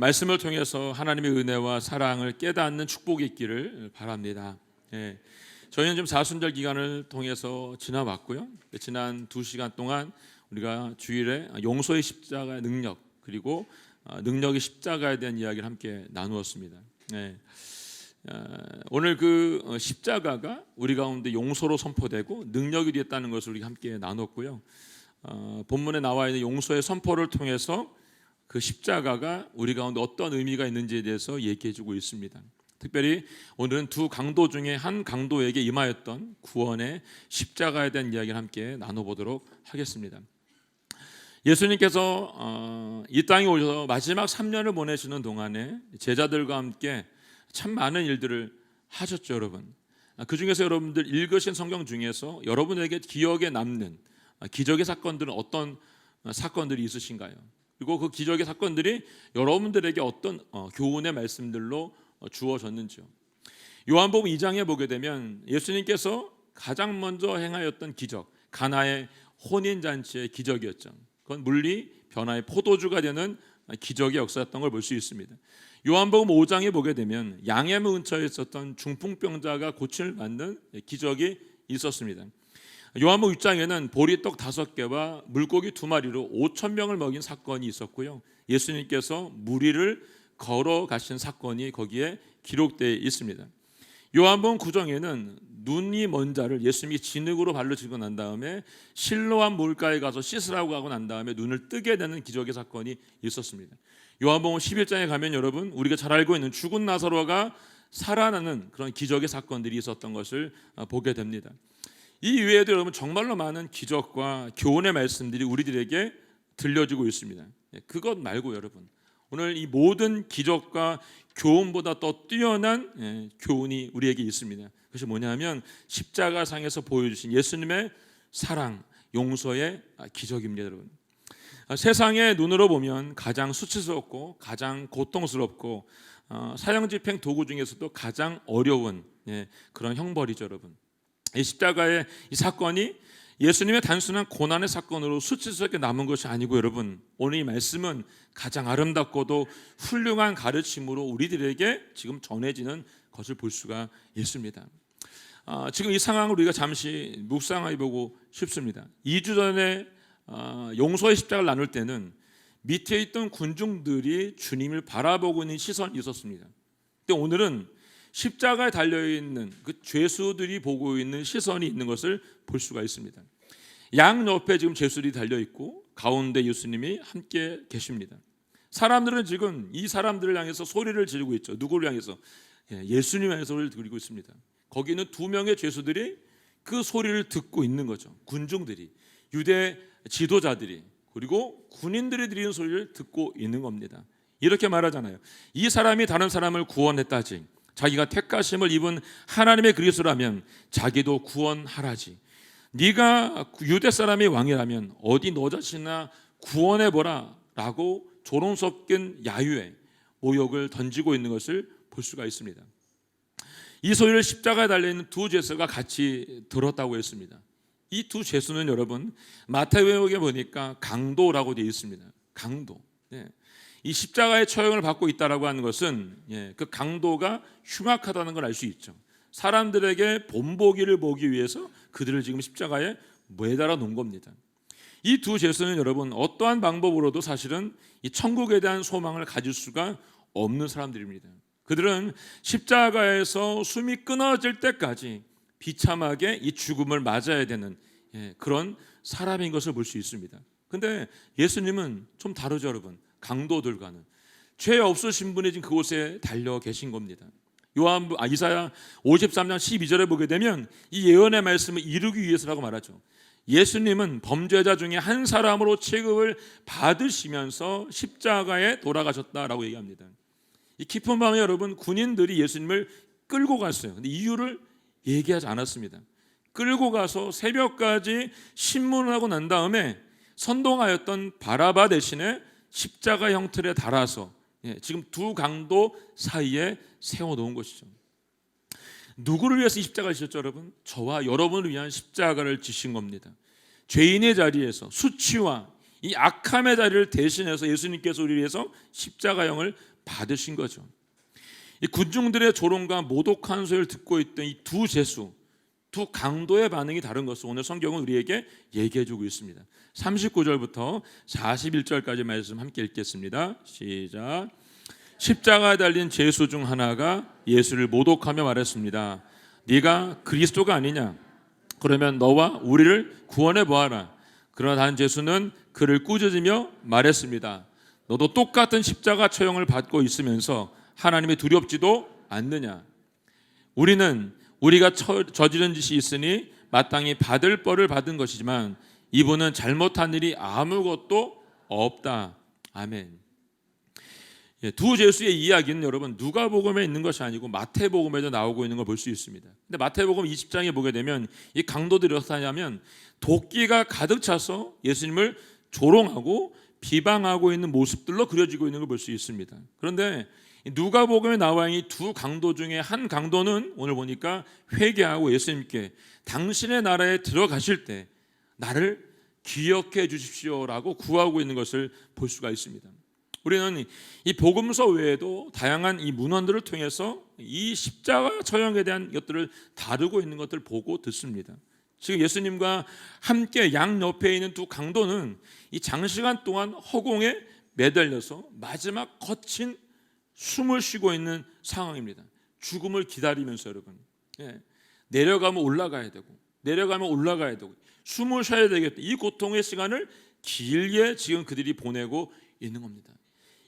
말씀을 통해서 하나님의 은혜와 사랑을 깨닫는 축복이 있기를 바랍니다. 저희는 지금 사순절 기간을 통해서 지나왔고요. 지난 2시간 동안 우리가 주일에 용서의 십자가의 능력 그리고 능력의 십자가에 대한 이야기를 함께 나누었습니다. 오늘 그 십자가가 우리 가운데 용서로 선포되고 능력이 되었다는 것을 우리가 함께 나눴고요. 본문에 나와 있는 용서의 선포를 통해서 그 십자가가 우리 가운데 어떤 의미가 있는지에 대해서 얘기해주고 있습니다. 특별히 오늘은 두 강도 중에 한 강도에게 임하였던 구원의 십자가에 대한 이야기를 함께 나눠보도록 하겠습니다. 예수님께서 이 땅에 오셔서 마지막 3년을 보내시는 동안에 제자들과 함께 참 많은 일들을 하셨죠, 여러분. 그 중에서 여러분들 읽으신 성경 중에서 여러분에게 기억에 남는 기적의 사건들은 어떤 사건들이 있으신가요? 그리고 그 기적의 사건들이 여러분들에게 어떤 교훈의 말씀들로 주어졌는지요. 요한복음 2장에 보게 되면 예수님께서 가장 먼저 행하였던 기적, 가나의 혼인잔치의 기적이었죠. 그건 물리 변화의 포도주가 되는 기적의 역사였던 걸 볼 수 있습니다. 요한복음 5장에 보게 되면 양의 근처에 있었던 중풍병자가 고침을 받는 기적이 있었습니다. 요한복음 6장에는 보리떡 5개와 물고기 2마리로 5,000명을 먹인 사건이 있었고요. 예수님께서 무리를 걸어가신 사건이 거기에 기록되어 있습니다. 요한복음 9장에는 눈이 먼 자를 예수님이 진흙으로 발로 짚고 난 다음에 실로암 물가에 가서 씻으라고 하고 난 다음에 눈을 뜨게 되는 기적의 사건이 있었습니다. 요한복음 11장에 가면 여러분 우리가 잘 알고 있는 죽은 나사로가 살아나는 그런 기적의 사건들이 있었던 것을 보게 됩니다. 이 이외에도 여러분 정말로 많은 기적과 교훈의 말씀들이 우리들에게 들려지고 있습니다. 그것 말고 여러분 오늘 이 모든 기적과 교훈보다 더 뛰어난 교훈이 우리에게 있습니다. 그것이 뭐냐면 십자가상에서 보여주신 예수님의 사랑, 용서의 기적입니다. 여러분. 세상의 눈으로 보면 가장 수치스럽고 가장 고통스럽고 사형집행 도구 중에서도 가장 어려운 그런 형벌이죠, 여러분. 이 십자가의 이 사건이 예수님의 단순한 고난의 사건으로 수치스럽게 남은 것이 아니고 여러분 오늘 이 말씀은 가장 아름답고도 훌륭한 가르침으로 우리들에게 지금 전해지는 것을 볼 수가 있습니다. 지금 이 상황을 우리가 잠시 묵상해 보고 싶습니다. 2주 전에 용서의 십자가를 나눌 때는 밑에 있던 군중들이 주님을 바라보고 있는 시선이 있었습니다. 근데 오늘은 십자가에 달려있는 그 죄수들이 보고 있는 시선이 있는 것을 볼 수가 있습니다. 양 옆에 지금 죄수들이 달려있고 가운데 예수님이 함께 계십니다. 사람들은 지금 이 사람들을 향해서 소리를 지르고 있죠. 누구를 향해서? 예수님 향해서 소리를 지르고 있습니다. 거기는 2명의 죄수들이 그 소리를 듣고 있는 거죠. 군중들이, 유대 지도자들이 그리고 군인들이 드리는 소리를 듣고 있는 겁니다. 이렇게 말하잖아요. 이 사람이 다른 사람을 구원했다지 자기가 택하심을 입은 하나님의 그리스도라면 자기도 구원하라지. 네가 유대 사람의 왕이라면 어디 너 자신이나 구원해보라 라고 조롱 섞인 야유에 모욕을 던지고 있는 것을 볼 수가 있습니다. 이 소리를 십자가에 달려있는 두 죄수가 같이 들었다고 했습니다. 이 두 죄수는 여러분 마태복음에 보니까 강도라고 되어 있습니다. 강도. 이 십자가의 처형을 받고 있다라고 하는 것은 그 강도가 흉악하다는 걸 알 수 있죠. 사람들에게 본보기를 보기 위해서 그들을 지금 십자가에 매달아 놓은 겁니다. 이 두 죄수는 여러분 어떠한 방법으로도 사실은 이 천국에 대한 소망을 가질 수가 없는 사람들입니다. 그들은 십자가에서 숨이 끊어질 때까지 비참하게 이 죽음을 맞아야 되는 그런 사람인 것을 볼 수 있습니다. 근데 예수님은 좀 다르죠, 여러분. 강도들과는 죄 없으신 분이 지금 그곳에 달려 계신 겁니다. 이사야 53장 12절에 보게 되면 이 예언의 말씀을 이루기 위해서라고 말하죠. 예수님은 범죄자 중에 한 사람으로 취급을 받으시면서 십자가에 돌아가셨다라고 얘기합니다. 이 깊은 밤에 여러분 군인들이 예수님을 끌고 갔어요. 근데 이유를 얘기하지 않았습니다. 끌고 가서 새벽까지 신문을 하고 난 다음에 선동하였던 바라바 대신에 십자가 형틀에 달아서 지금 두 강도 사이에 세워놓은 것이죠. 누구를 위해서 이 십자가를 지셨죠, 여러분? 저와 여러분을 위한 십자가를 지신 겁니다. 죄인의 자리에서 수치와 이 악함의 자리를 대신해서 예수님께서 우리를 위해서 십자가형을 받으신 거죠. 이 군중들의 조롱과 모독한 소리를 듣고 있던 이 두 제수, 두 강도의 반응이 다른 것을 오늘 성경은 우리에게 얘기해 주고 있습니다. 39절부터 41절까지 말씀 함께 읽겠습니다. 시작. 십자가에 달린 제수 중 하나가 예수를 모독하며 말했습니다. 네가 그리스도가 아니냐? 그러면 너와 우리를 구원해 보아라. 그러나 다른 제수는 그를 꾸짖으며 말했습니다. 너도 똑같은 십자가 처형을 받고 있으면서 하나님이 두렵지도 않느냐? 우리는 우리가 저지른 짓이 있으니 마땅히 받을 벌을 받은 것이지만 이분은 잘못한 일이 아무것도 없다. 아멘. 두 제수의 이야기는 여러분 누가복음에 있는 것이 아니고 마태복음에도 나오고 있는 걸 볼 수 있습니다. 근데 마태복음 20장에 보게 되면 이 강도들이 어떻게 하냐면 도끼가 가득 차서 예수님을 조롱하고 비방하고 있는 모습들로 그려지고 있는 걸 볼 수 있습니다. 그런데 누가복음에 나와 있는 두 강도 중에 한 강도는 오늘 보니까 회개하고 예수님께 당신의 나라에 들어가실 때 나를 기억해 주십시오라고 구하고 있는 것을 볼 수가 있습니다. 우리는 이 복음서 외에도 다양한 이 문헌들을 통해서 이 십자가 처형에 대한 것들을 다루고 있는 것들을 보고 듣습니다. 지금 예수님과 함께 양 옆에 있는 두 강도는 이 장시간 동안 허공에 매달려서 마지막 거친 숨을 쉬고 있는 상황입니다. 죽음을 기다리면서 여러분, 내려가면 올라가야 되고 내려가면 올라가야 되고 숨을 쉬어야 되겠다. 이 고통의 시간을 길게 지금 그들이 보내고 있는 겁니다.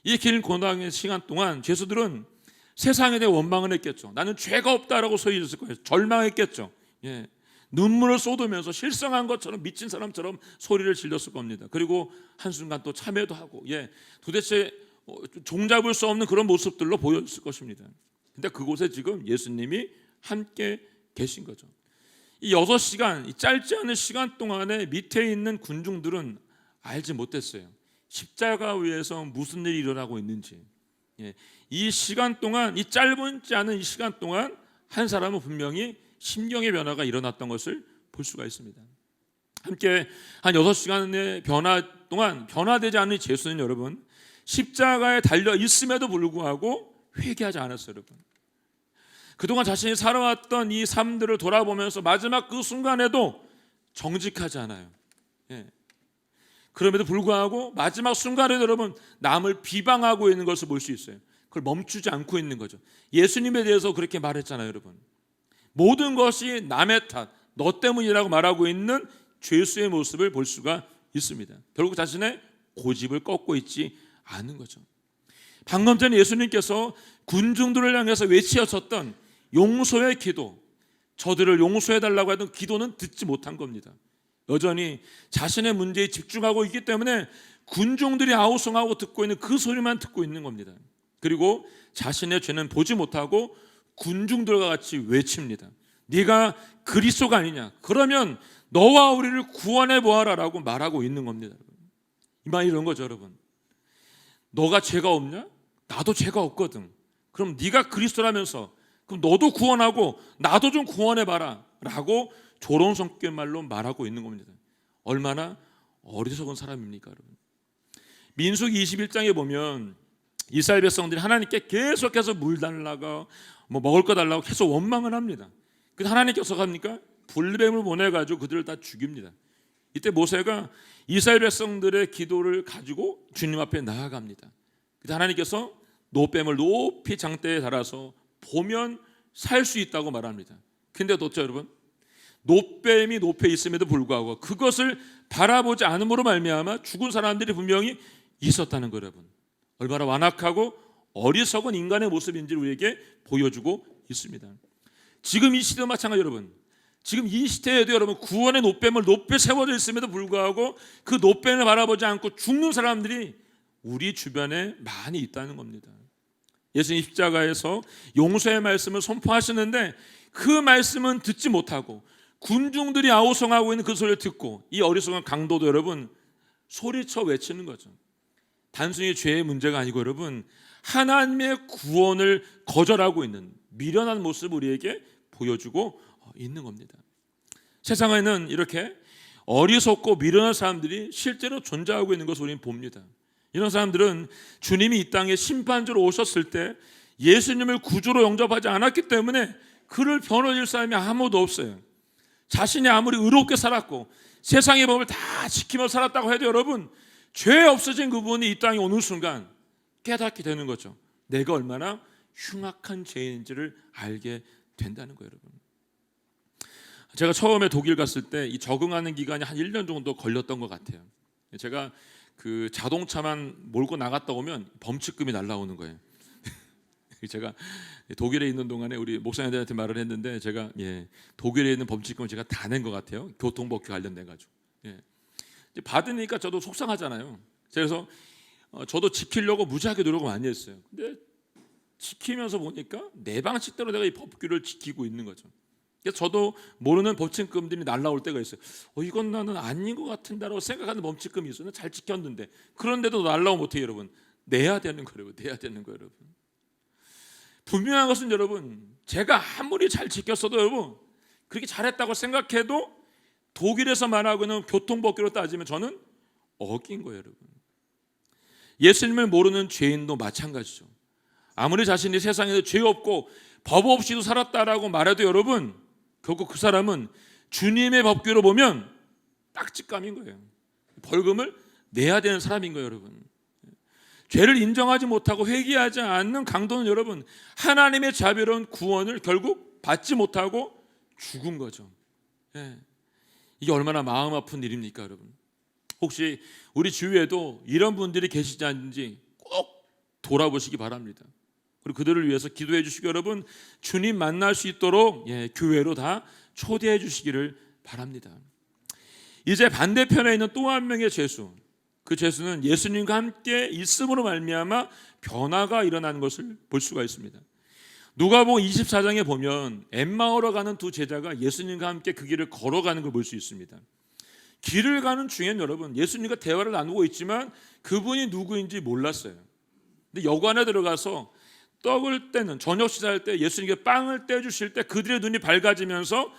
이 긴 고난의 시간 동안 제수들은 세상에 대해 원망을 했겠죠. 나는 죄가 없다라고 소리쳤을 거예요. 절망했겠죠. 눈물을 쏟으면서 실성한 것처럼 미친 사람처럼 소리를 질렀을 겁니다. 그리고 한순간 또 참회도 하고 도대체 종잡을 수 없는 그런 모습들로 보였을 것입니다. 근데 그곳에 지금 예수님이 함께 계신 거죠. 이 6시간, 이 짧지 않은 시간 동안에 밑에 있는 군중들은 알지 못했어요. 십자가 위에서 무슨 일이 일어나고 있는지. 이 시간 동안, 이 짧지 않은 이 시간 동안 한 사람은 분명히 심경의 변화가 일어났던 것을 볼 수가 있습니다. 함께 한 6시간의 변화 동안 변화되지 않은 제수는 여러분 십자가에 달려 있음에도 불구하고 회개하지 않았어요. 여러분 그동안 자신이 살아왔던 이 삶들을 돌아보면서 마지막 그 순간에도 정직하지 않아요. 그럼에도 불구하고 마지막 순간에도 여러분 남을 비방하고 있는 것을 볼 수 있어요. 그걸 멈추지 않고 있는 거죠. 예수님에 대해서 그렇게 말했잖아요. 여러분 모든 것이 남의 탓, 너 때문이라고 말하고 있는 죄수의 모습을 볼 수가 있습니다. 결국 자신의 고집을 꺾고 있지 않은 거죠. 방금 전에 예수님께서 군중들을 향해서 외치셨던 용서의 기도, 저들을 용서해달라고 하던 기도는 듣지 못한 겁니다. 여전히 자신의 문제에 집중하고 있기 때문에 군중들이 아우성하고 듣고 있는 그 소리만 듣고 있는 겁니다. 그리고 자신의 죄는 보지 못하고 군중들과 같이 외칩니다. 네가 그리스도가 아니냐? 그러면 너와 우리를 구원해 보아라라고 말하고 있는 겁니다. 이 말이 이런 거죠, 여러분. 너가 죄가 없냐? 나도 죄가 없거든. 그럼 네가 그리스도라면서 그럼 너도 구원하고 나도 좀 구원해 봐라 라고 조롱 성격의 말로 말하고 있는 겁니다. 얼마나 어리석은 사람입니까, 여러분? 민수기 21장에 보면 이스라엘 백성들이 하나님께 계속해서 물 달라고 먹을 거 달라고 계속 원망을 합니다. 그래서 하나님께서 합니까? 불뱀을 보내가지고 그들을 다 죽입니다. 이때 모세가 이스라엘 백성들의 기도를 가지고 주님 앞에 나아갑니다. 그래서 하나님께서 노뱀을 높이 장대에 달아서 보면 살 수 있다고 말합니다. 근데 어쩌죠, 여러분? 노뱀이 높에 있음에도 불구하고 그것을 바라보지 않음으로 말미암아 죽은 사람들이 분명히 있었다는 거예요. 여러분 얼마나 완악하고 어리석은 인간의 모습인지 우리에게 보여주고 있습니다. 지금 이 시대도 마찬가지 여러분. 지금 이 시대에도 여러분 구원의 노뱀을 높이 세워져 있음에도 불구하고 그 노뱀을 바라보지 않고 죽는 사람들이 우리 주변에 많이 있다는 겁니다. 예수님 십자가에서 용서의 말씀을 선포하시는데 그 말씀은 듣지 못하고 군중들이 아우성하고 있는 그 소리를 듣고 이 어리석은 강도도 여러분 소리쳐 외치는 거죠. 단순히 죄의 문제가 아니고 여러분 하나님의 구원을 거절하고 있는 미련한 모습을 우리에게 보여주고 있는 겁니다. 세상에는 이렇게 어리석고 미련한 사람들이 실제로 존재하고 있는 것을 우리는 봅니다. 이런 사람들은 주님이 이 땅에 심판주로 오셨을 때 예수님을 구주로 영접하지 않았기 때문에 그를 변호해줄 사람이 아무도 없어요. 자신이 아무리 의롭게 살았고 세상의 법을 다 지키며 살았다고 해도 여러분, 죄 없어진 그분이 이 땅에 오는 순간 깨닫게 되는 거죠. 내가 얼마나 흉악한 죄인지를 알게 된다는 거예요, 여러분. 제가 처음에 독일 갔을 때 이 적응하는 기간이 한 1년 정도 걸렸던 것 같아요. 제가 그 자동차만 몰고 나갔다 오면 범칙금이 날라오는 거예요. 제가 독일에 있는 동안에 우리 목사님들한테 말을 했는데 제가 독일에 있는 범칙금을 제가 다 낸 것 같아요. 교통법규 관련돼 가지고. 받으니까 저도 속상하잖아요. 그래서 저도 지키려고 무지하게 노력을 많이 했어요. 근데 지키면서 보니까 내 방식대로 내가 이 법규를 지키고 있는 거죠. 그래서 저도 모르는 범칙금들이 날라올 때가 있어요. 이건 나는 아닌 것 같은데라고 생각하는 범칙금이 있어요. 잘 지켰는데 그런데도 날라오면 어떻게 여러분? 내야 되는 거예요. 내야 되는 거예요, 여러분. 분명한 것은 여러분, 제가 아무리 잘 지켰어도 여러분 그렇게 잘했다고 생각해도 독일에서 말하고 있는 교통법규로 따지면 저는 어긴 거예요, 여러분. 예수님을 모르는 죄인도 마찬가지죠. 아무리 자신이 세상에서 죄 없고 법 없이도 살았다라고 말해도 여러분, 결국 그 사람은 주님의 법규로 보면 딱지감인 거예요. 벌금을 내야 되는 사람인 거예요, 여러분. 죄를 인정하지 못하고 회개하지 않는 강도는 여러분, 하나님의 자비로운 구원을 결국 받지 못하고 죽은 거죠. 이게 얼마나 마음 아픈 일입니까, 여러분? 혹시 우리 주위에도 이런 분들이 계시지 않는지 꼭 돌아보시기 바랍니다. 그리고 그들을 위해서 기도해 주시고 여러분, 주님 만날 수 있도록 교회로 다 초대해 주시기를 바랍니다. 이제 반대편에 있는 또 한 명의 죄수, 그 죄수는 예수님과 함께 있음으로 말미암아 변화가 일어나는 것을 볼 수가 있습니다. 누가복음 24장에 보면 엠마오로 가는 두 제자가 예수님과 함께 그 길을 걸어가는 걸 볼 수 있습니다. 길을 가는 중엔 여러분, 예수님과 대화를 나누고 있지만 그분이 누구인지 몰랐어요. 근데 여관에 들어가서 떡을 떼는, 저녁 식사할 때 예수님께 빵을 떼주실 때 그들의 눈이 밝아지면서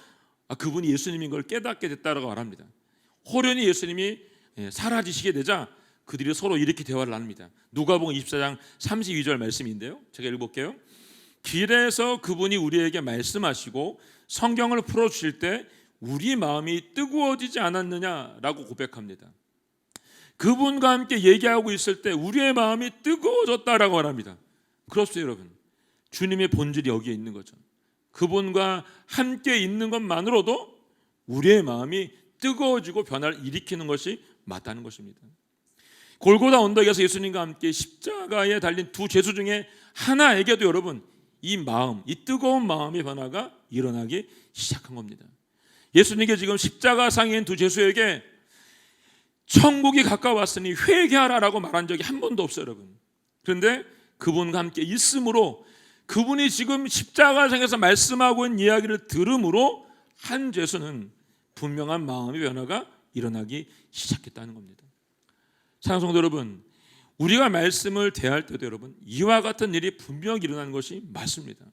그분이 예수님인 걸 깨닫게 됐다라고 말합니다. 호련히 예수님이 사라지시게 되자 그들이 서로 이렇게 대화를 나눕니다. 누가복음 24장 32절 말씀인데요, 제가 읽어볼게요. 길에서 그분이 우리에게 말씀하시고 성경을 풀어주실 때 우리 마음이 뜨거워지지 않았느냐라고 고백합니다. 그분과 함께 얘기하고 있을 때 우리의 마음이 뜨거워졌다라고 말합니다. 그렇습니다, 여러분. 주님의 본질이 여기에 있는 거죠. 그분과 함께 있는 것만으로도 우리의 마음이 뜨거워지고 변화를 일으키는 것이 맞다는 것입니다. 골고다 언덕에서 예수님과 함께 십자가에 달린 두 죄수 중에 하나에게도 여러분, 이 마음, 이 뜨거운 마음의 변화가 일어나기 시작한 겁니다. 예수님께 지금 십자가상에 있는 두 죄수에게 천국이 가까웠으니 회개하라라고 말한 적이 한 번도 없어요, 여러분. 그런데 그분과 함께 있음으로, 그분이 지금 십자가상에서 말씀하고 있는 이야기를 들음으로 한 죄수는 분명한 마음의 변화가 일어나기 시작했다는 겁니다. 사랑하는 성도 여러분, 우리가 말씀을 대할 때도 여러분, 이와 같은 일이 분명히 일어나는 것이 맞습니다.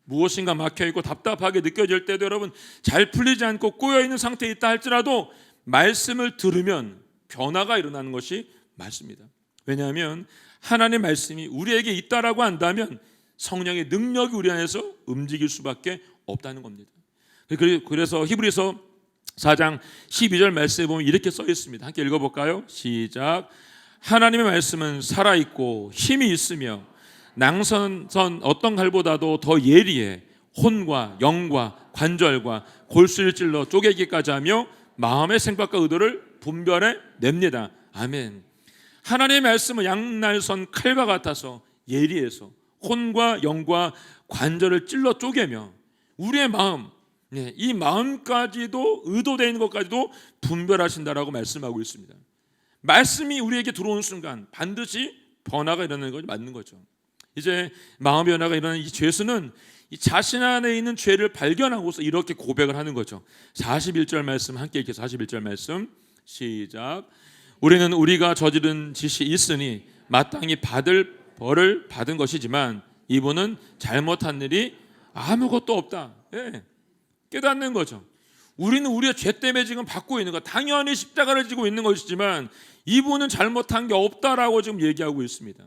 무엇인가 막혀있고 답답하게 느껴질 때도 여러분, 잘 풀리지 않고 꼬여있는 상태에 있다 할지라도 말씀을 들으면 변화가 일어나는 것이 맞습니다. 왜냐하면 하나님의 말씀이 우리에게 있다라고 한다면 성령의 능력이 우리 안에서 움직일 수밖에 없다는 겁니다. 그래서 히브리서 4장 12절 말씀에 보면 이렇게 써 있습니다. 함께 읽어볼까요? 시작. 하나님의 말씀은 살아있고 힘이 있으며 낭선선 어떤 칼보다도 더 예리해 혼과 영과 관절과 골수를 찔러 쪼개기까지 하며 마음의 생각과 의도를 분별해 냅니다. 아멘. 하나님의 말씀은 양날선 칼과 같아서 예리해서 혼과 영과 관절을 찔러 쪼개며 우리의 마음, 이 마음까지도 의도되어 있는 것까지도 분별하신다라고 말씀하고 있습니다. 말씀이 우리에게 들어오는 순간 반드시 변화가 일어나는 것이 맞는 거죠. 이제 마음 변화가 일어나는 이 죄수는 이 자신 안에 있는 죄를 발견하고서 이렇게 고백을 하는 거죠. 41절 말씀 함께 읽겠습니다. 41절 말씀 시작. 우리는 우리가 저지른 짓이 있으니 마땅히 받을 벌을 받은 것이지만 이분은 잘못한 일이 아무것도 없다. 깨닫는 거죠. 우리는 우리의 죄 때문에 지금 받고 있는 거, 당연히 십자가를 지고 있는 것이지만 이분은 잘못한 게 없다라고 지금 얘기하고 있습니다.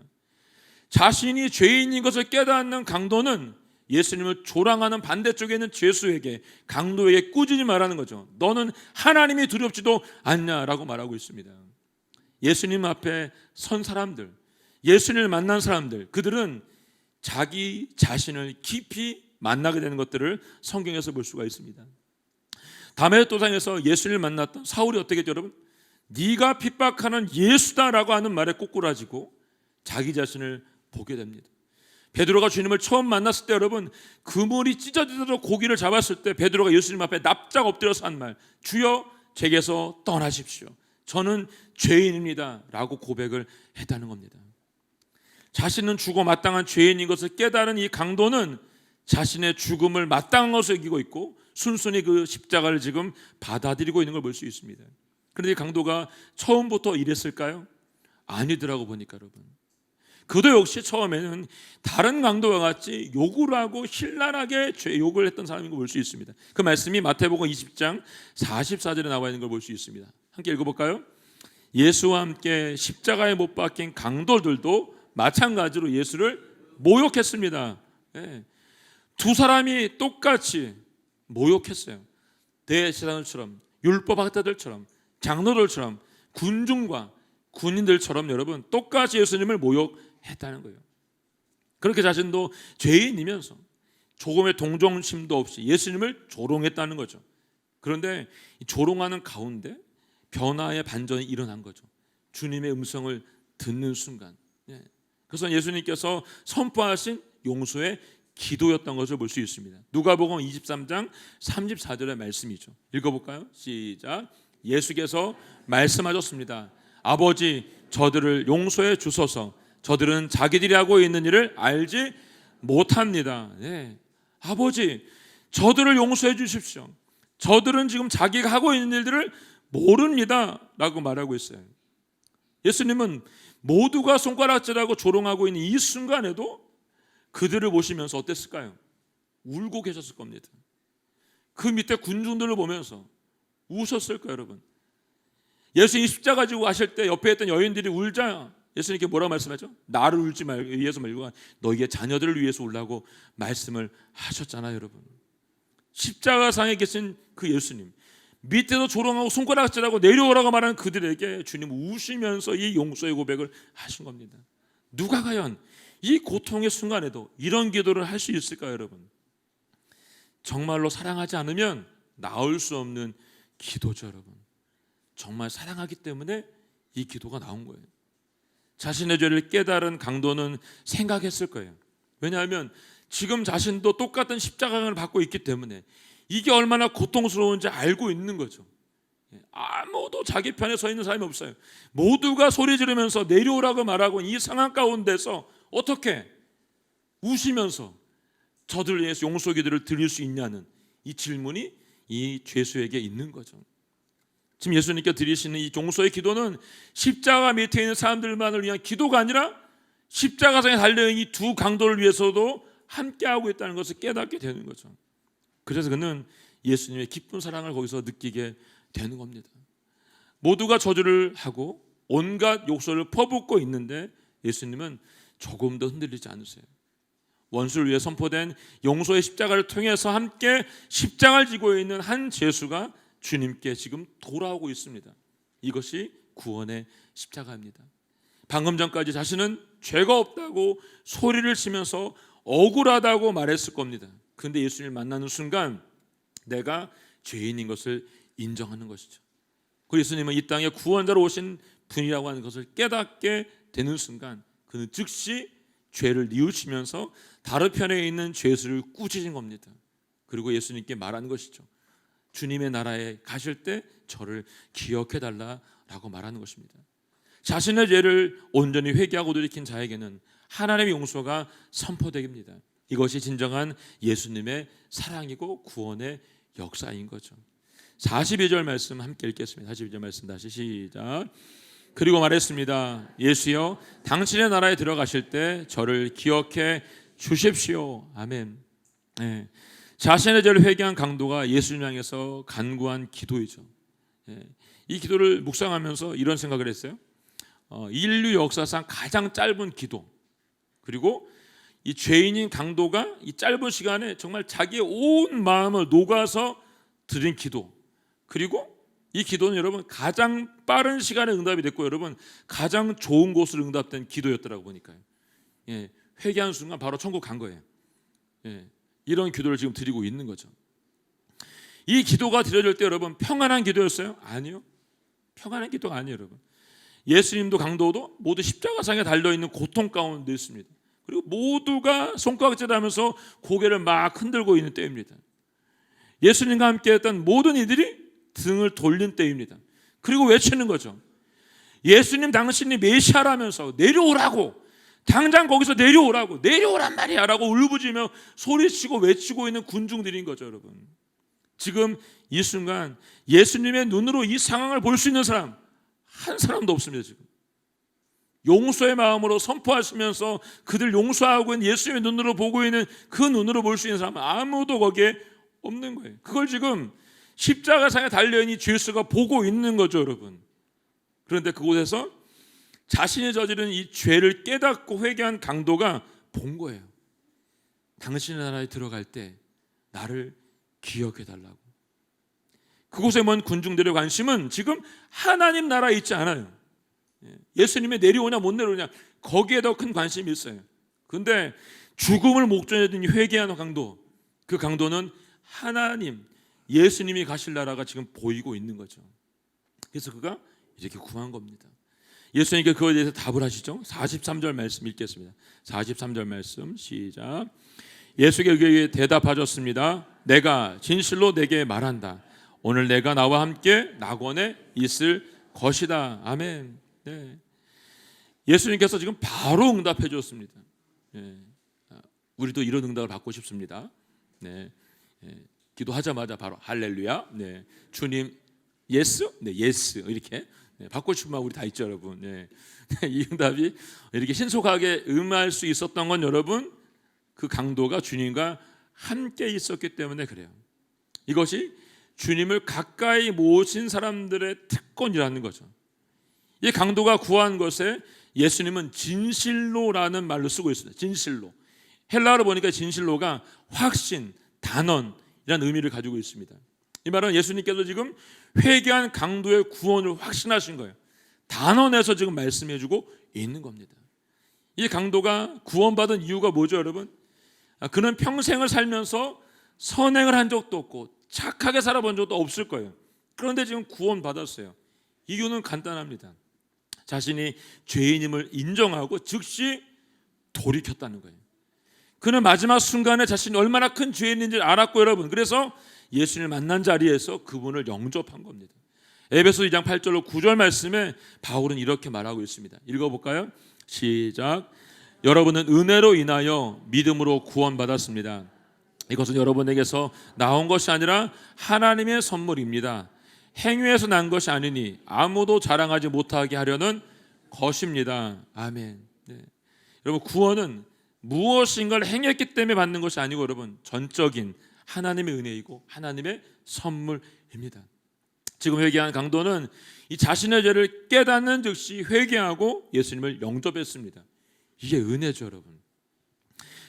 자신이 죄인인 것을 깨닫는 강도는 예수님을 조랑하는 반대쪽에 있는 죄수에게, 강도에게 꾸준히 말하는 거죠. 너는 하나님이 두렵지도 않냐라고 말하고 있습니다. 예수님 앞에 선 사람들, 예수님을 만난 사람들, 그들은 자기 자신을 깊이 만나게 되는 것들을 성경에서 볼 수가 있습니다. 다메섹 도상에서 예수님을 만났던 사울이 어떻게 했죠, 여러분? 네가 핍박하는 예수다라고 하는 말에 꼬꾸라지고 자기 자신을 보게 됩니다. 베드로가 주님을 처음 만났을 때 여러분, 그물이 찢어지도록 고기를 잡았을 때 베드로가 예수님 앞에 납작 엎드려서 한 말, 주여 제게서 떠나십시오, 저는 죄인입니다 라고 고백을 했다는 겁니다. 자신은 죽어 마땅한 죄인인 것을 깨달은 이 강도는 자신의 죽음을 마땅한 것으로 여기고 있고 순순히 그 십자가를 지금 받아들이고 있는 걸 볼 수 있습니다. 그런데 이 강도가 처음부터 이랬을까요? 아니더라고 보니까 여러분, 그도 역시 처음에는 다른 강도와 같이 욕을 하고 신랄하게 욕을 했던 사람인 걸 볼 수 있습니다. 그 말씀이 마태복음 20장 44절에 나와 있는 걸 볼 수 있습니다. 함께 읽어볼까요? 예수와 함께 십자가에 못 박힌 강도들도 마찬가지로 예수를 모욕했습니다. 네. 두 사람이 똑같이 모욕했어요. 대제사장들처럼, 율법학자들처럼, 장로들처럼, 군중과 군인들처럼 여러분 똑같이 예수님을 모욕했다는 거예요. 그렇게 자신도 죄인이면서 조금의 동정심도 없이 예수님을 조롱했다는 거죠. 그런데 조롱하는 가운데 변화의 반전이 일어난 거죠. 주님의 음성을 듣는 순간. 그래서 예수님께서 선포하신 용서의 기도였던 것을 볼 수 있습니다. 누가복음 23장 34절의 말씀이죠. 읽어볼까요? 시작. 예수께서 말씀하셨습니다. 아버지, 저들을 용서해 주소서. 저들은 자기들이 하고 있는 일을 알지 못합니다. 네. 아버지, 저들을 용서해 주십시오. 저들은 지금 자기가 하고 있는 일들을 모릅니다 라고 말하고 있어요. 예수님은 모두가 손가락질하고 조롱하고 있는 이 순간에도 그들을 보시면서 어땠을까요? 울고 계셨을 겁니다. 그 밑에 군중들을 보면서 우셨을 거예요, 여러분. 예수님이 십자가 지고 가실 때 옆에 있던 여인들이 울자 예수님께 뭐라고 말씀하죠? 나를 울지 말고 위해서 말고 너희의 자녀들을 위해서 울라고 말씀을 하셨잖아요, 여러분. 십자가상에 계신 그 예수님, 밑에서 조롱하고 손가락질하고 내려오라고 말하는 그들에게 주님 우시면서 이 용서의 고백을 하신 겁니다. 누가 과연 이 고통의 순간에도 이런 기도를 할 수 있을까요, 여러분? 정말로 사랑하지 않으면 나올 수 없는 기도죠, 여러분. 정말 사랑하기 때문에 이 기도가 나온 거예요. 자신의 죄를 깨달은 강도는 생각했을 거예요. 왜냐하면 지금 자신도 똑같은 십자가를 받고 있기 때문에 이게 얼마나 고통스러운지 알고 있는 거죠. 아무도 자기 편에 서 있는 사람이 없어요. 모두가 소리 지르면서 내려오라고 말하고 이 상황 가운데서 어떻게 우시면서 저들을 위해서 용서 기도를 드릴 수 있냐는 이 질문이 이 죄수에게 있는 거죠. 지금 예수님께 드리시는 이 용서의 기도는 십자가 밑에 있는 사람들만을 위한 기도가 아니라 십자가상에 달려있는 이 두 강도를 위해서도 함께하고 있다는 것을 깨닫게 되는 거죠. 그래서 그는 예수님의 기쁜 사랑을 거기서 느끼게 되는 겁니다. 모두가 저주를 하고 온갖 욕설을 퍼붓고 있는데 예수님은 조금도 흔들리지 않으세요. 원수를 위해 선포된 용서의 십자가를 통해서 함께 십자가를 지고 있는 한 죄수가 주님께 지금 돌아오고 있습니다. 이것이 구원의 십자가입니다. 방금 전까지 자신은 죄가 없다고 소리를 치면서 억울하다고 말했을 겁니다. 그런데 예수님을 만나는 순간 내가 죄인인 것을 인정하는 것이죠. 그 예수님은 이 땅에 구원자로 오신 분이라고 하는 것을 깨닫게 되는 순간 그는 즉시 죄를 뉘우치면서 다른 편에 있는 죄수를 꾸짖은 겁니다. 그리고 예수님께 말하는 것이죠. 주님의 나라에 가실 때 저를 기억해 달라라고 말하는 것입니다. 자신의 죄를 온전히 회개하고 돌이킨 자에게는 하나님의 용서가 선포됩니다. 이것이 진정한 예수님의 사랑이고 구원의 역사인 거죠. 42절 말씀 함께 읽겠습니다. 42절 말씀 다시 시작. 그리고 말했습니다. 예수여, 당신의 나라에 들어가실 때 저를 기억해 주십시오. 아멘. 네. 자신의 죄를 회개한 강도가 예수님 향해서 간구한 기도이죠. 이 기도를 묵상하면서 이런 생각을 했어요. 인류 역사상 가장 짧은 기도, 그리고 이 죄인인 강도가 이 짧은 시간에 정말 자기의 온 마음을 녹아서 드린 기도, 그리고 이 기도는 여러분 가장 빠른 시간에 응답이 됐고 여러분 가장 좋은 곳으로 응답된 기도였더라고 보니까요. 회개한 순간 바로 천국 간 거예요. 이런 기도를 지금 드리고 있는 거죠. 이 기도가 드려질 때 여러분 평안한 기도였어요? 아니요. 평안한 기도가 아니에요, 여러분. 예수님도 강도도 모두 십자가상에 달려있는 고통 가운데 있습니다. 그리고 모두가 손가락질하면서 고개를 막 흔들고 있는 때입니다. 예수님과 함께 했던 모든 이들이 등을 돌린 때입니다. 그리고 외치는 거죠. 예수님 당신이 메시아라면서 내려오라고, 당장 거기서 내려오란 말이야 라고 울부짖으며 소리치고 외치고 있는 군중들인 거죠, 여러분. 지금 이 순간 예수님의 눈으로 이 상황을 볼 수 있는 사람 한 사람도 없습니다. 지금 용서의 마음으로 선포하시면서 그들 용서하고 있는 예수님의 눈으로 보고 있는 그 눈으로 볼 수 있는 사람은 아무도 거기에 없는 거예요. 그걸 지금 십자가상에 달려있는 죄수가 보고 있는 거죠, 여러분. 그런데 그곳에서 자신이 저지른 이 죄를 깨닫고 회개한 강도가 본 거예요. 당신의 나라에 들어갈 때 나를 기억해달라고. 그곳에 먼 군중들의 관심은 지금 하나님 나라에 있지 않아요. 예수님이 내려오냐 못 내려오냐 거기에 더 큰 관심이 있어요. 그런데 죽음을 목전에 둔 회개하는 강도, 그 강도는 하나님, 예수님이 가실 나라가 지금 보이고 있는 거죠. 그래서 그가 이렇게 구한 겁니다. 예수님께 그거에 대해서 답을 하시죠. 43절 말씀 읽겠습니다. 43절 말씀 시작. 예수께서 그에게 대답하셨습니다. 내가 진실로 내게 말한다. 오늘 내가 나와 함께 낙원에 있을 것이다. 아멘. 네. 예수님께서 지금 바로 응답해 줬습니다. 우리도 이런 응답을 받고 싶습니다. 기도하자마자 바로 할렐루야. 주님 예스? 예스. 이렇게 받고 싶은 마음 우리 다 있죠, 여러분. 이 응답이 이렇게 신속하게 응할 수 있었던 건 여러분 그 강도가 주님과 함께 있었기 때문에 그래요. 이것이 주님을 가까이 모신 사람들의 특권이라는 거죠. 이 강도가 구한 것에 예수님은 진실로라는 말로 쓰고 있습니다. 진실로. 헬라어로 보니까 진실로가 확신, 단언이라는 의미를 가지고 있습니다. 이 말은 예수님께서 지금 회개한 강도의 구원을 확신하신 거예요. 단언해서 지금 말씀해주고 있는 겁니다. 이 강도가 구원받은 이유가 뭐죠, 여러분? 그는 평생을 살면서 선행을 한 적도 없고 착하게 살아본 적도 없을 거예요. 그런데 지금 구원받았어요. 이유는 간단합니다. 자신이 죄인임을 인정하고 즉시 돌이켰다는 거예요. 그는 마지막 순간에 자신이 얼마나 큰 죄인인지 알았고 여러분, 그래서 예수님을 만난 자리에서 그분을 영접한 겁니다. 에베소 2장 8절로 9절 말씀에 바울은 이렇게 말하고 있습니다. 읽어볼까요? 시작. 여러분은 은혜로 인하여 믿음으로 구원받았습니다. 이것은 여러분에게서 나온 것이 아니라 하나님의 선물입니다. 행위에서 난 것이 아니니 아무도 자랑하지 못하게 하려는 것입니다. 아멘. 여러분 구원은 무엇인가를 행했기 때문에 받는 것이 아니고 여러분 전적인 하나님의 은혜이고 하나님의 선물입니다. 지금 회개한 강도는 이 자신의 죄를 깨닫는 즉시 회개하고 예수님을 영접했습니다. 이게 은혜죠, 여러분.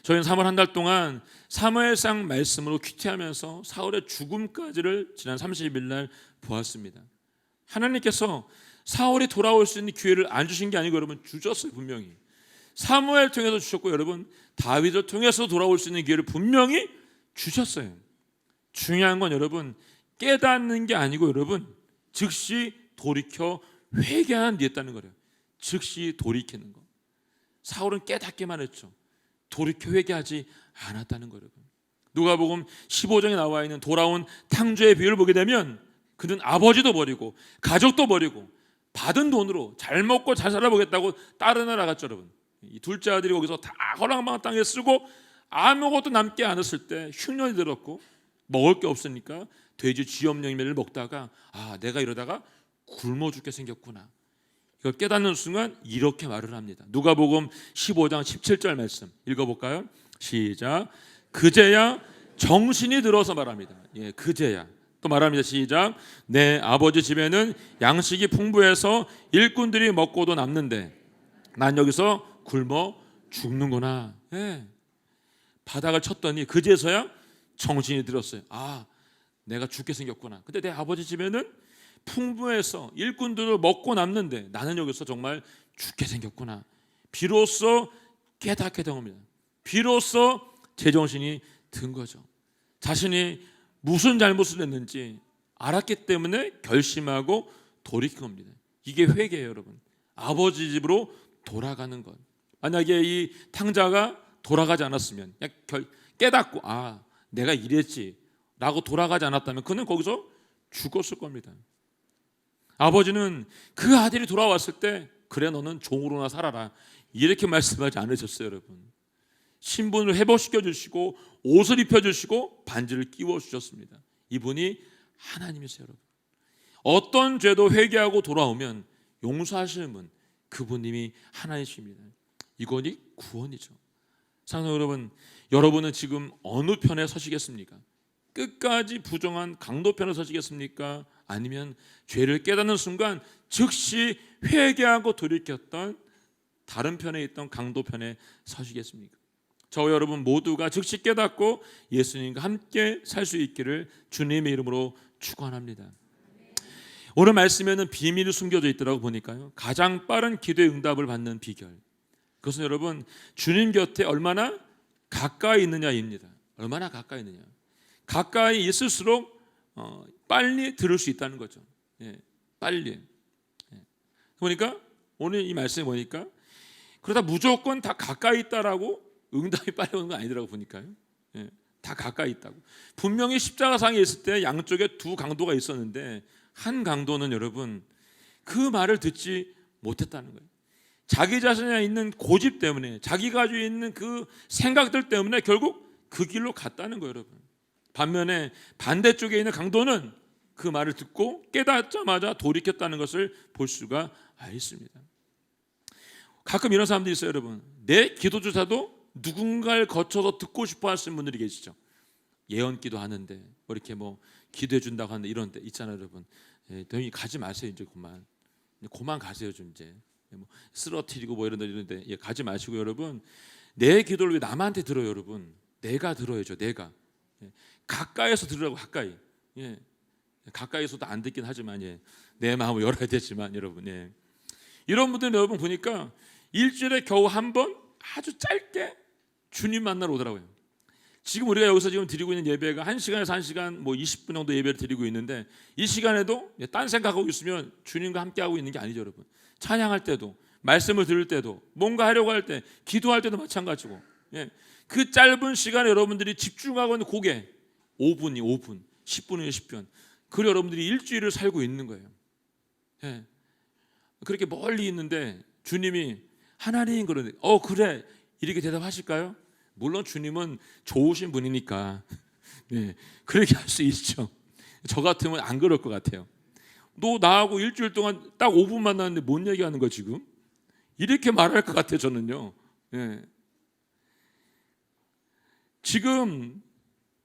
저희는 3월 한 달 동안 사무엘상 말씀으로 큐티하면서 사울의 죽음까지를 지난 30일 날 보았습니다. 하나님께서 사울이 돌아올 수 있는 기회를 안 주신 게 아니고 여러분 주셨어요. 분명히 사무엘 통해서 주셨고 여러분 다윗을 통해서 돌아올 수 있는 기회를 분명히 주셨어요. 중요한 건 여러분 깨닫는 게 아니고 여러분 즉시 돌이켜 회개하는 데 있다는 거예요. 즉시 돌이키는 거. 사울은 깨닫기만 했죠. 돌이켜 회개하지 않았다는 거예요. 누가복음 15장에 나와 있는 돌아온 탕주의 비유를 보게 되면 그는 아버지도 버리고 가족도 버리고 받은 돈으로 잘 먹고 잘 살아보겠다고 다른 나라 갔죠, 여러분. 이 둘째 아들이 거기서 다 허랑방한 땅에 쓰고 아무것도 남게 않았을 때 흉년이 들었고 먹을 게 없으니까 돼지 쥐염령이를 먹다가 내가 이러다가 굶어 죽게 생겼구나. 이걸 깨닫는 순간 이렇게 말을 합니다. 누가복음 15장 17절 말씀 읽어볼까요? 시작. 그제야 정신이 들어서 말합니다. 그제야 또 말합니다. 시작. 내 아버지 집에는 양식이 풍부해서 일꾼들이 먹고도 남는데 난 여기서 굶어 죽는구나. 예. 바닥을 쳤더니 그제서야 정신이 들었어요. 아, 내가 죽게 생겼구나. 근데 내 아버지 집에는 풍부해서 일꾼들을 먹고 남는데 나는 여기서 정말 죽게 생겼구나. 비로소 깨닫게 된 겁니다. 비로소 제정신이 든 거죠. 자신이 무슨 잘못을 했는지 알았기 때문에 결심하고 돌이킨 겁니다. 이게 회개예요, 여러분. 아버지 집으로 돌아가는 것. 만약에 이 탕자가 돌아가지 않았으면 깨닫고 아, 내가 이랬지 라고 돌아가지 않았다면 그는 거기서 죽었을 겁니다. 아버지는 그 아들이 돌아왔을 때 그래 너는 종으로나 살아라 이렇게 말씀하지 않으셨어요, 여러분. 신분을 회복시켜 주시고 옷을 입혀 주시고 반지를 끼워 주셨습니다. 이분이 하나님이세요, 여러분. 어떤 죄도 회개하고 돌아오면 용서하시는 분, 그분님이 하나님이십니다. 이건이 구원이죠. 사랑하는 여러분, 여러분은 지금 어느 편에 서시겠습니까? 끝까지 부정한 강도편에 서시겠습니까? 아니면 죄를 깨닫는 순간 즉시 회개하고 돌이켰던 다른 편에 있던 강도편에 서시겠습니까? 저와 여러분 모두가 즉시 깨닫고 예수님과 함께 살 수 있기를 주님의 이름으로 축원합니다. 오늘 말씀에는 비밀이 숨겨져 있더라고 보니까요. 가장 빠른 기도의 응답을 받는 비결. 그것은 여러분 주님 곁에 얼마나 가까이 있느냐입니다. 얼마나 가까이 있느냐. 가까이 있을수록 빨리 들을 수 있다는 거죠. 예, 빨리. 예. 보니까 오늘 이 말씀에 보니까 그러다 무조건 다 가까이 있다라고 응답이 빨리 오는 건 아니더라고 보니까요. 예, 다 가까이 있다고. 분명히 십자가상에 있을 때 양쪽에 두 강도가 있었는데 한 강도는 여러분 그 말을 듣지 못했다는 거예요. 자기 자신에 있는 고집 때문에 자기가 가지고 있는 그 생각들 때문에 결국 그 길로 갔다는 거예요, 여러분. 반면에 반대쪽에 있는 강도는 그 말을 듣고 깨닫자마자 돌이켰다는 것을 볼 수가 있습니다. 가끔 이런 사람들이 있어요, 여러분. 내 기도조차도 누군가를 거쳐서 듣고 싶어 하시는 분들이 계시죠. 예언기도 하는데 뭐 이렇게 뭐 기도해 준다고 하는데 이런 데 있잖아요, 여러분. 예, 너희 가지 마세요, 이제 그만 가세요, 좀 이제. 뭐 쓰러뜨리고 뭐 이런데 예, 가지 마시고 여러분. 내 기도를 왜 남한테 들어요, 여러분? 내가 들어야죠, 내가. 예, 가까이에서 들으라고 가까이. 예, 가까이에서도 안 듣긴 하지만 예, 내 마음을 열어야 되지만 여러분. 예. 이런 분들 여러분 보니까 일주일에 겨우 한 번 아주 짧게 주님 만나러 오더라고요. 지금 우리가 여기서 지금 드리고 있는 예배가 1시간에서 1시간 뭐 20분 정도 예배를 드리고 있는데 이 시간에도 딴 생각하고 있으면 주님과 함께 하고 있는 게 아니죠, 여러분. 찬양할 때도 말씀을 들을 때도 뭔가 하려고 할 때 기도할 때도 마찬가지고 예. 그 짧은 시간에 여러분들이 집중하고 있는 그게 5분이 5분 10분이 10분 그리고 여러분들이 일주일을 살고 있는 거예요. 예. 그렇게 멀리 있는데 주님이 하나님 그러는데 그래 이렇게 대답하실까요? 물론 주님은 좋으신 분이니까 네, 그렇게 할 수 있죠. 저 같으면 안 그럴 것 같아요. 너 나하고 일주일 동안 딱 5분 만났는데 뭔 얘기하는 거야 지금? 이렇게 말할 것 같아요 저는요. 네. 지금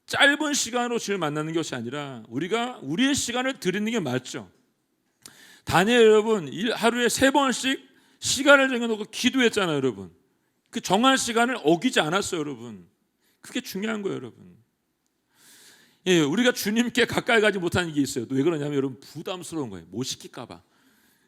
짧은 시간으로 주를 만나는 것이 아니라 우리가 우리의 시간을 드리는 게 맞죠. 다니엘 여러분 하루에 3번씩 시간을 정해놓고 기도했잖아요, 여러분. 그 정한 시간을 어기지 않았어요, 여러분. 그게 중요한 거예요, 여러분. 예, 우리가 주님께 가까이 가지 못하는 게 있어요. 왜 그러냐면 여러분 부담스러운 거예요. 못 시킬까 봐.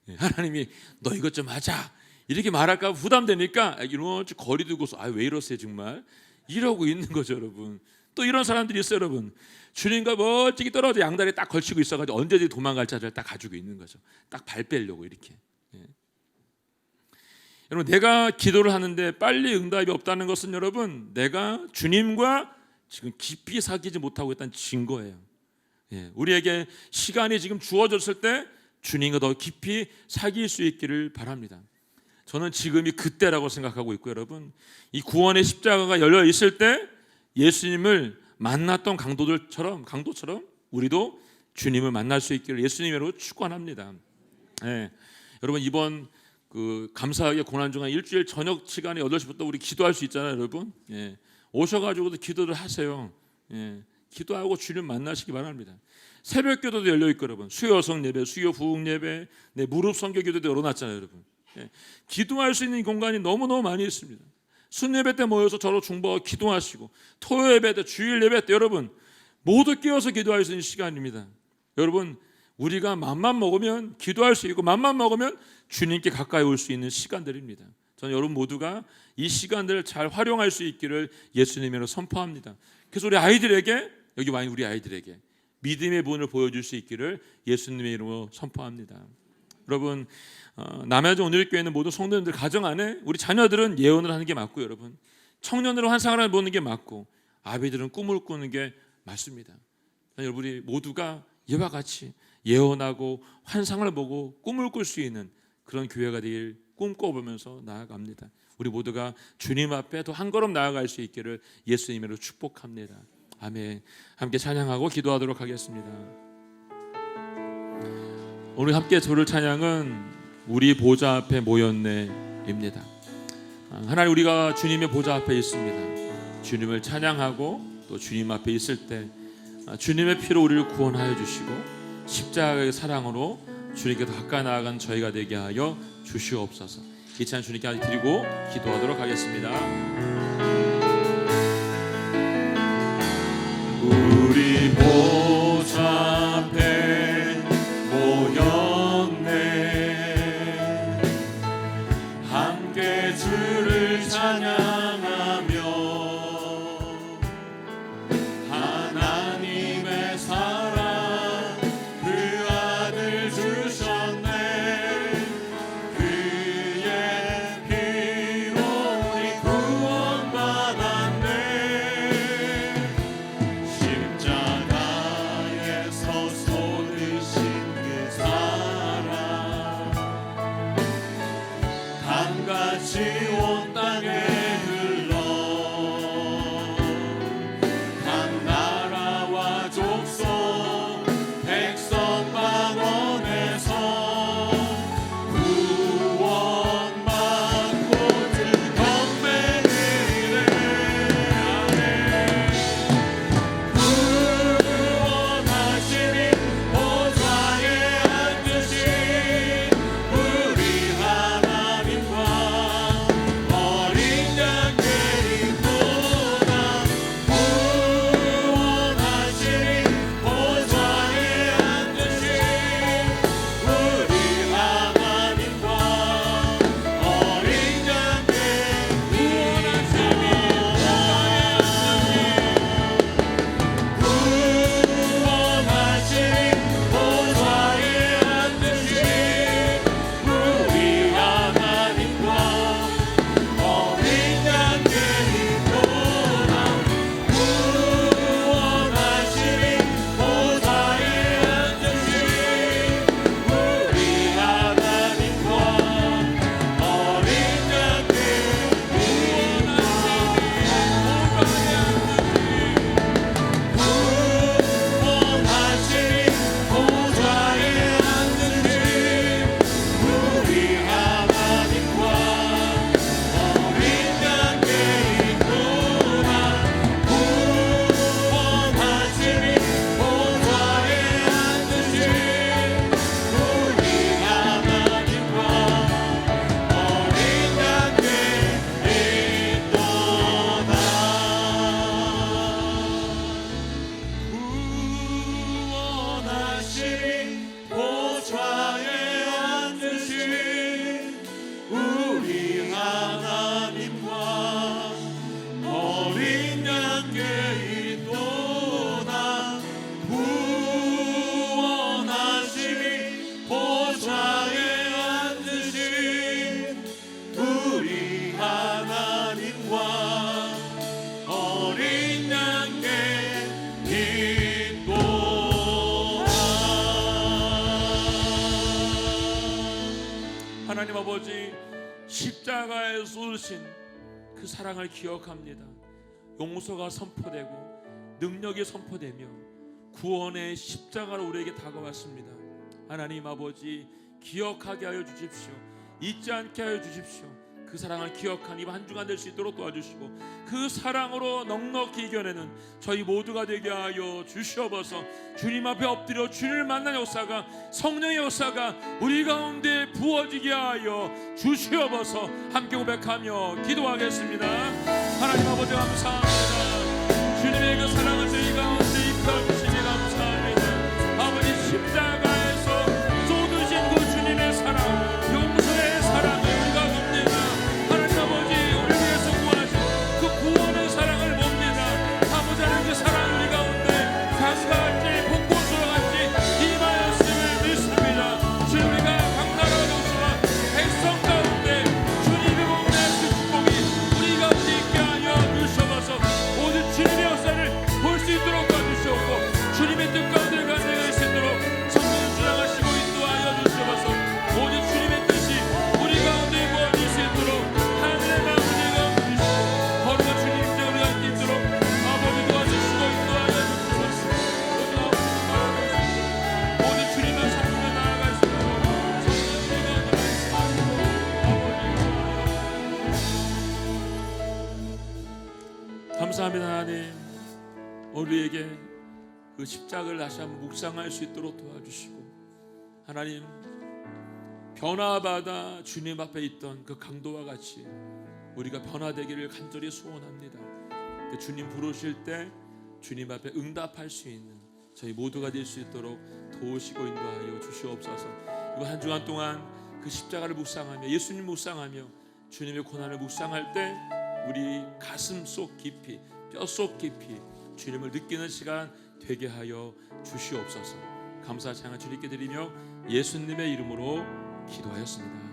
예, 하나님이 너 이것 좀 하자 이렇게 말할까 봐 부담되니까 이런 거리 두고서 왜 이러세요 정말 이러고 있는 거죠, 여러분. 또 이런 사람들이 있어요, 여러분. 주님과 멀찍이 떨어져 양다리에 딱 걸치고 있어가지고 언제든지 도망갈 자리를 딱 가지고 있는 거죠. 딱 발 빼려고 이렇게. 예. 여러분 내가 기도를 하는데 빨리 응답이 없다는 것은 여러분 내가 주님과 지금 깊이 사귀지 못하고 있다는 증거예요. 예. 우리에게 시간이 지금 주어졌을 때 주님과 더 깊이 사귈 수 있기를 바랍니다. 저는 지금이 그때라고 생각하고 있고 여러분 이 구원의 십자가가 열려 있을 때 예수님을 만났던 강도처럼 우리도 주님을 만날 수 있기를 예수님으로 축원합니다. 예. 여러분 이번 그 감사하게 고난주간 일주일 저녁 시간에 8시부터 우리 기도할 수 있잖아요, 여러분. 예. 오셔가지고도 기도를 하세요. 예. 기도하고 주님 만나시기 바랍니다. 새벽 기도도 열려 있고 여러분, 수요 여성 예배, 수요 부흥 예배, 무릎 선교 기도도 열어놨잖아요 여러분. 기도할 수 있는 공간이 너무너무 많이 있습니다. 순예배 때 모여서 저로 중보하고 기도하시고, 토요 예배 때, 주일 예배 때 여러분 모두 끼어서 기도할 수 있는 시간입니다. 여러분, 우리가 맘만 먹으면 기도할 수 있고 맘만 먹으면 주님께 가까이 올 수 있는 시간들입니다. 저는 여러분 모두가 이 시간들을 잘 활용할 수 있기를 예수님으로 선포합니다. 그래서 우리 아이들에게, 여기 와 있는 우리 아이들에게 믿음의 분을 보여줄 수 있기를 예수님의 이름으로 선포합니다. 여러분, 남해전 오늘교회는 모든 성도님들 가정 안에 우리 자녀들은 예언을 하는 게 맞고, 여러분 청년으로 환상을 보는 게 맞고, 아비들은 꿈을 꾸는 게 맞습니다. 여러분이 모두가 이와 같이 예언하고 환상을 보고 꿈을 꿀 수 있는 그런 교회가 되길 꿈꿔보면서 나아갑니다. 우리 모두가 주님 앞에 더 한 걸음 나아갈 수 있기를 예수님으로 축복합니다. 아멘. 함께 찬양하고 기도하도록 하겠습니다. 오늘 함께 부를 찬양은 우리 보좌 앞에 모였네입니다. 하나님, 우리가 주님의 보좌 앞에 있습니다. 주님을 찬양하고 또 주님 앞에 있을 때 주님의 피로 우리를 구원하여 주시고 십자가의 사랑으로 주님께 더 가까이 나아간 저희가 되게 하여 주시옵소서. 이 찬양 주님께 드리고 기도하도록 하겠습니다. 우리 보좌 앞에 모였네. 함께 주를 찬양하며 하나님의 사랑 그 아들 주셨네. 그의 피로 우리 구원받았네. 십자가에서 쏟으신 그 사랑 강같이 온 땅에 흘러 각 나라와 족속 백성 방언에서 구원받고 주 경배를 해. 구원하시니 보좌에 앉으신 우리 하나님과 어린 양께 있도다. 구원하시니 보좌에 앉으신 우리 하나님과 어린 양께 구원하시니 보좌에 앉으신 우리 하나님과 어린 양께 있도다. 구원하시니 보좌에 앉으신 우리 하나님과 어린 양께 구원하시니 보좌에 앉으신 우리 하나님과 어린 양께 있도다. 구원하시니 보좌에 앉으신 우리 하나님과 어린 양께 있도다. 구원하시니 보좌에 앉으신 우리 하나님과 어린 양께 있도다. 구원하시니 보좌에 앉으신 우리 하나님과 어린 양께 있도다. 하나님 아버지, 십자가에 쏟으신 그 사랑을 기억합니다. 용서가 선포되고 능력이 선포되며 구원의 십자가로 우리에게 다가왔습니다. 하나님 아버지, 기억하게 하여 주십시오. 잊지 않게 하여 주십시오. 그 사랑을 기억한 이번 한 주간 될 수 있도록 도와주시고 그 사랑으로 넉넉히 이겨내는 저희 모두가 되게 하여 주시옵소서. 주님 앞에 엎드려 주님을 만난 역사가, 성령의 역사가 우리 가운데 부어지게 하여 주시옵소서. 함께 고백하며 기도하겠습니다. 하나님 아버지 감사합니다. 주님의 그 사랑을 저희 가운데 입혀주시니 감사합니다. 아버지 십자가에서 쏟으신 그 주님의 사랑, 용서의 사랑을 우리가 봅니다. 하나님 아버지 우리 위해서 구하신 그 구원의 사랑을 봅니다. 아버지 하나님 그 사랑이 우리 가운데 강가같이 폭포수와 같이 임하였음을 믿습니다. 주님 우리가 강나라 교수와 백성 가운데 주님의 복내 그 축복이 우리 가운데 있게 하여 주셔서 모든 주님의 역사를 볼 수 있도록 도와주시옵고 주님의 뜻 가운데 간증할 수 있도록 성령을 주장하시고 인도하여 주셔서 모든 주님의 뜻이 우리 가운데 이루어질 수 있도록 하늘의 마음을 열어주시고 거룩한 주님 임재 우리가 함께 있도록 아버지 도와주시고 인도하여 주셔서 모든 주님의 성령에 나아갈 수 있도록 감사합니다. 하나님 우리에게 그 십자가를 다시 한번 묵상할 수 있도록 도와주시고 하나님 변화받아 주님 앞에 있던 그 강도와 같이 우리가 변화되기를 간절히 소원합니다. 그 주님 부르실 때 주님 앞에 응답할 수 있는 저희 모두가 될 수 있도록 도우시고 인도하여 주시옵소서. 이번 한 주간 동안 그 십자가를 묵상하며 예수님 묵상하며 주님의 고난을 묵상할 때 우리 가슴 속 깊이 뼛속 깊이 주님을 느끼는 시간 되게 하여 주시옵소서. 감사 찬양 주님께 드리며 예수님의 이름으로 기도하였습니다.